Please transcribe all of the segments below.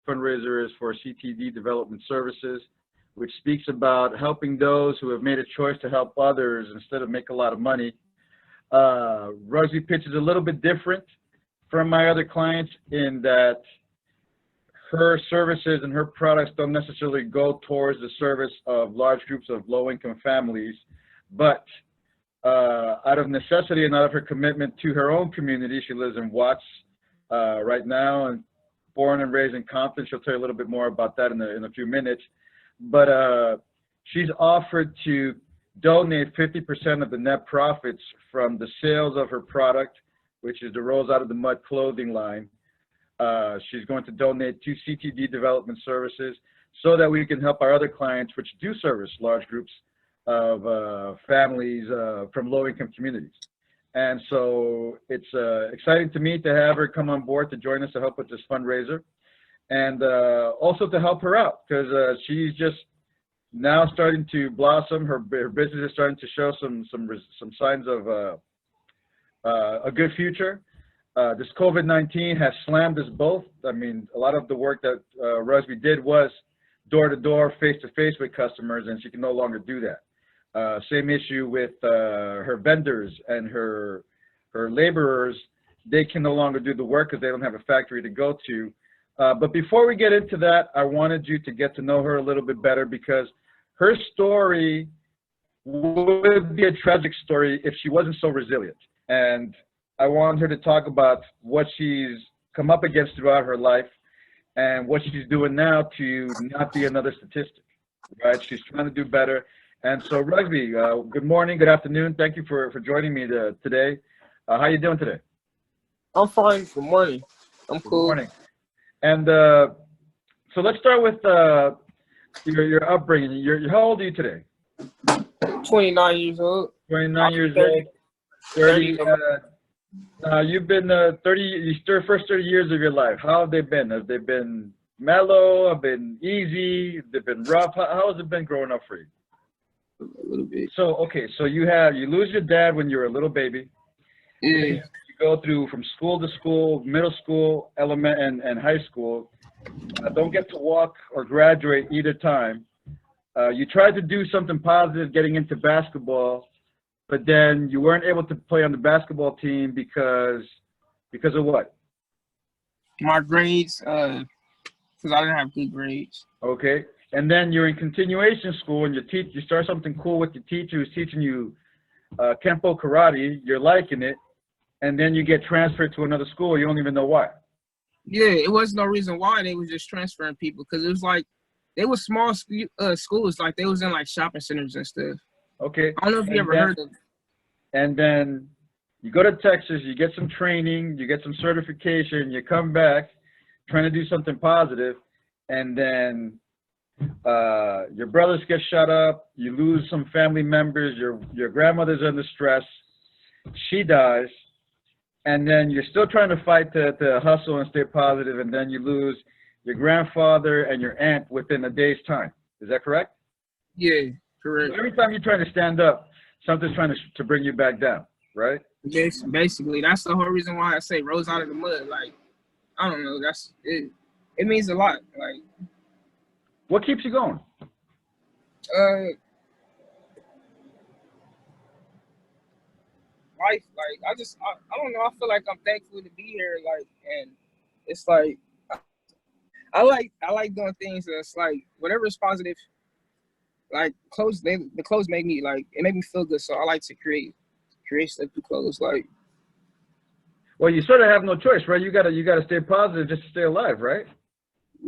Fundraiser is for CTD Development Services, which speaks about helping those who have made a choice to help others instead of make a lot of money. Rugzby pitch is a little bit different from my other clients in that her services and her products don't necessarily go towards the service of large groups of low-income families, but out of necessity and out of her commitment to her own community. She lives in Watts right now, and born and raised in Compton. She'll tell you a little bit more about that in a few minutes. But she's offered to donate 50% of the net profits from the sales of her product, which is the Rolls Out of the Mud clothing line. She's going to donate to CTD Development Services so that we can help our other clients, which do service large groups of families from low-income communities. And so it's exciting to me to have her come on board to join us to help with this fundraiser, and also to help her out because she's just now starting to blossom. Her business is starting to show some signs of a good future. This COVID-19 has slammed us both. I mean, a lot of the work that Rugzby did was door-to-door, face-to-face with customers, and she can no longer do that. Same issue with her vendors and her laborers. They can no longer do the work because they don't have a factory to go to. But before we get into that, I wanted you to get to know her a little bit better because her story would be a tragic story if she wasn't so resilient. And I want her to talk about what she's come up against throughout her life and what she's doing now to not be another statistic, right? She's trying to do better. And so, Rugzby, good morning, good afternoon. Thank you for joining me today. How you doing today? I'm fine. Good morning. I'm cool. Good morning. And so let's start with your upbringing. How old are you today? 29 years old. 29 years old. 30. You've been 30. First 30 years of your life. How have they been? Have they been mellow? Have been easy? Have they been rough? How has it been growing up for you? A little bit. So okay, so you lose your dad when you were a little baby. Yeah. You go through from school to school, middle school, elementary, and high school. Don't get to walk or graduate either time. You tried to do something positive, getting into basketball, but then you weren't able to play on the basketball team because of what? My grades, because I didn't have good grades. Okay. And then you're in continuation school, and you start something cool with your teacher who's teaching you Kempo karate. You're liking it, and then you get transferred to another school. You don't even know why. Yeah, it was no reason why. They was just transferring people because it was like they were small schools, like they was in like shopping centers and stuff. Okay. I don't know if you ever heard of it. And then you go to Texas, you get some training, you get some certification, you come back trying to do something positive, and then your brothers get shot up, you lose some family members, your grandmother's under stress, she dies, and then you're still trying to fight to hustle and stay positive, and then you lose your grandfather and your aunt within a day's time. Is that correct? Yeah, correct. So every time you're trying to stand up, something's trying to bring you back down, right? Basically, that's the whole reason why I say Rolls Out of the Mud. Like, I don't know, that's it. It means a lot. Like, what keeps you going? Life. Like, I don't know. I feel like I'm thankful to be here. Like, and it's like I like doing things that's like whatever is positive. Like clothes, the clothes make me like it make me feel good. So I like to create stuff through clothes. Like, well, you sort of have no choice, right? You gotta stay positive just to stay alive, right?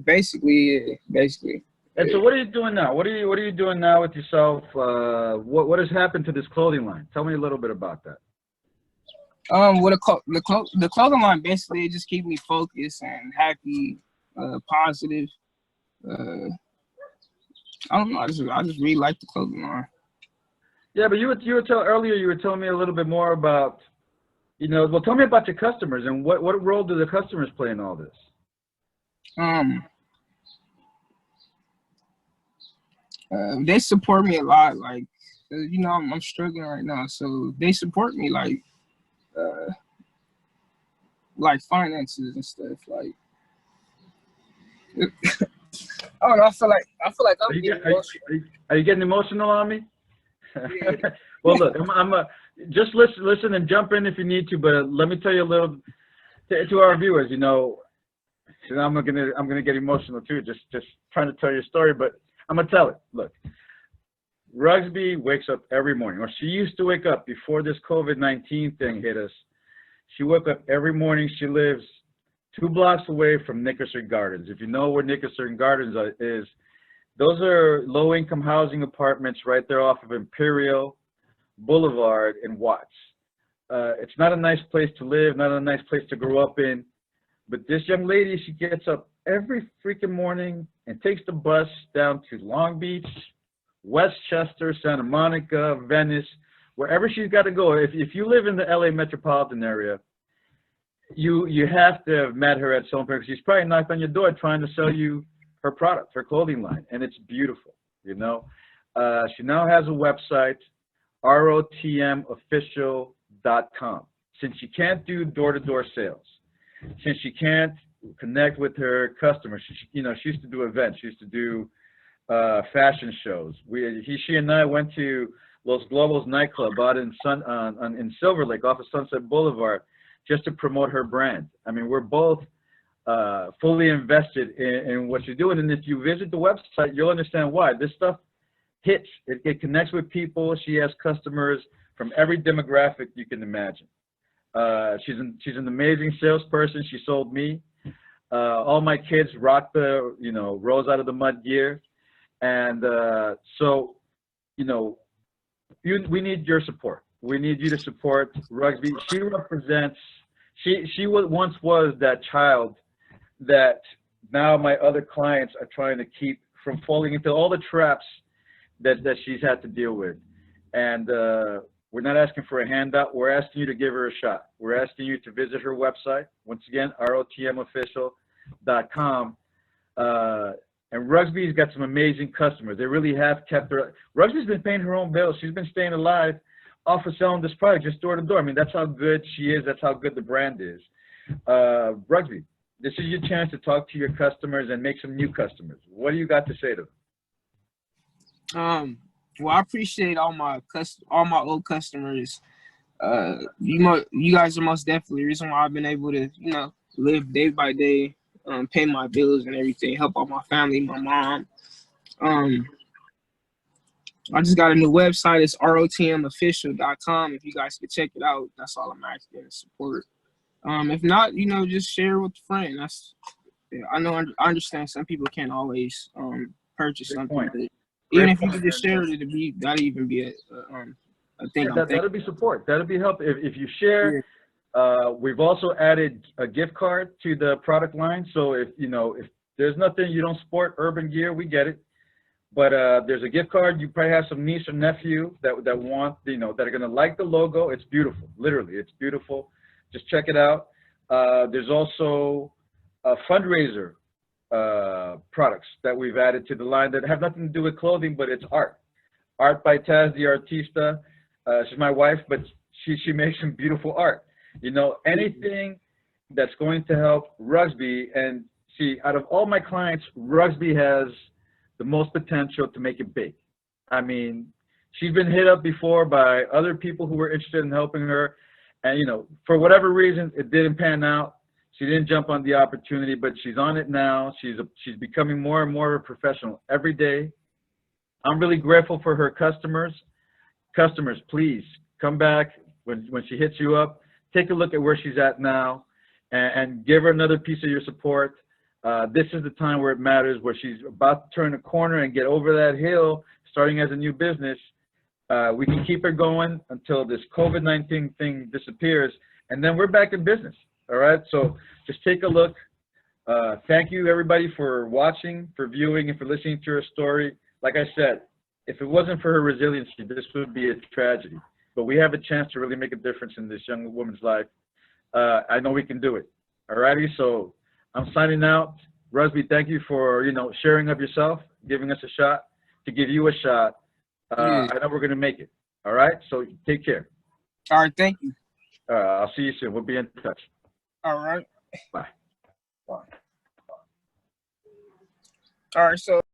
Basically, yeah, basically. And so, what are you doing now? What are you doing now with yourself? What has happened to this clothing line? Tell me a little bit about that. With the clothing line, basically, it just keeps me focused and happy, positive. I don't know. I just really like the clothing line. Yeah, but you were telling me a little bit more about, well, tell me about your customers and what role do the customers play in all this? They support me a lot. Like, I'm struggling right now, so they support me like finances and stuff. Like, I don't know. I feel like Are I'm you, getting are you, emotional. are you getting emotional on me? Yeah. Well, look, just listen and jump in if you need to, but let me tell you a little to our viewers. You know, I'm gonna get emotional too, just trying to tell your story, but I'm gonna tell it. Look, Rugzby wakes up every morning, or she used to wake up before this COVID-19 thing hit us. She woke up every morning. She lives 2 blocks away from Nickerson Gardens. If you know where Nickerson Gardens is, those are low-income housing apartments right there off of Imperial Boulevard in Watts. It's not a nice place to live, not a nice place to grow up in, but this young lady, she gets up every freaking morning and takes the bus down to Long Beach, Westchester, Santa Monica, Venice, wherever she's got to go. If you live in the LA metropolitan area, you have to have met her at some point, because she's probably knocked on your door trying to sell you her product, her clothing line, and it's beautiful, you know. She now has a website, rotmofficial.com. Since she can't do door-to-door sales, since she can't connect with her customers, she used to do events, she used to do fashion shows. She and I went to Los Globos nightclub out in Silver Lake off of Sunset Boulevard just to promote her brand. I mean, we're both fully invested in what she's doing, and if you visit the website, you'll understand why. This stuff hits. It connects with people. She has customers from every demographic you can imagine. She's an amazing salesperson. She sold me. All my kids rock the Rose Out of the Mud gear, and so we need your support. We need you to support Rugzby. She represents. She once was that child that now my other clients are trying to keep from falling into all the traps that she's had to deal with. And we're not asking for a handout. We're asking you to give her a shot. We're asking you to visit her website. Once again, rotmofficial.com. And Rugzby's got some amazing customers. They really have kept her. Rugzby's been paying her own bills. She's been staying alive off of selling this product just door to door. I mean, that's how good she is. That's how good the brand is. Rugzby, this is your chance to talk to your customers and make some new customers. What do you got to say to them? Well, I appreciate all my old customers. You guys are most definitely the reason why I've been able to, live day by day, pay my bills and everything, help out my family, my mom. I just got a new website. It's rotmofficial.com. If you guys could check it out, that's all I'm asking, support. If not, just share with a friend. I understand some people can't always purchase something, but even if you could just share it, that'd even be a thing. Yeah, that'll be support. That'll be help if you share. Yeah. We've also added a gift card to the product line. So if there's nothing you don't sport urban gear, we get it. But there's a gift card. You probably have some niece or nephew that want that are gonna like the logo. It's beautiful. Literally, it's beautiful. Just check it out. There's also a Fundraiser products that we've added to the line that have nothing to do with clothing, but it's art. Art by Taz the Artista. She's my wife, but she makes some beautiful art. Anything that's going to help Rugzby. And see, out of all my clients, Rugzby has the most potential to make it big. I mean, she's been hit up before by other people who were interested in helping her, and for whatever reason, it didn't pan out. She didn't jump on the opportunity, but she's on it now. She's becoming more and more of a professional every day. I'm really grateful for her customers. Customers, please come back when she hits you up. Take a look at where she's at now, and give her another piece of your support. This is the time where it matters, where she's about to turn a corner and get over that hill, starting as a new business. We can keep her going until this COVID-19 thing disappears, and then we're back in business. All right, so just take a look. Thank you, everybody, for watching, for viewing, and for listening to her story. Like I said, if it wasn't for her resiliency, this would be a tragedy. But we have a chance to really make a difference in this young woman's life. I know we can do it. All righty, so I'm signing out. Rugzby, thank you for sharing of yourself, giving us a shot, to give you a shot. I know we're going to make it. All right, so take care. All right, thank you. I'll see you soon. We'll be in touch. All right. Bye. Bye. All right, so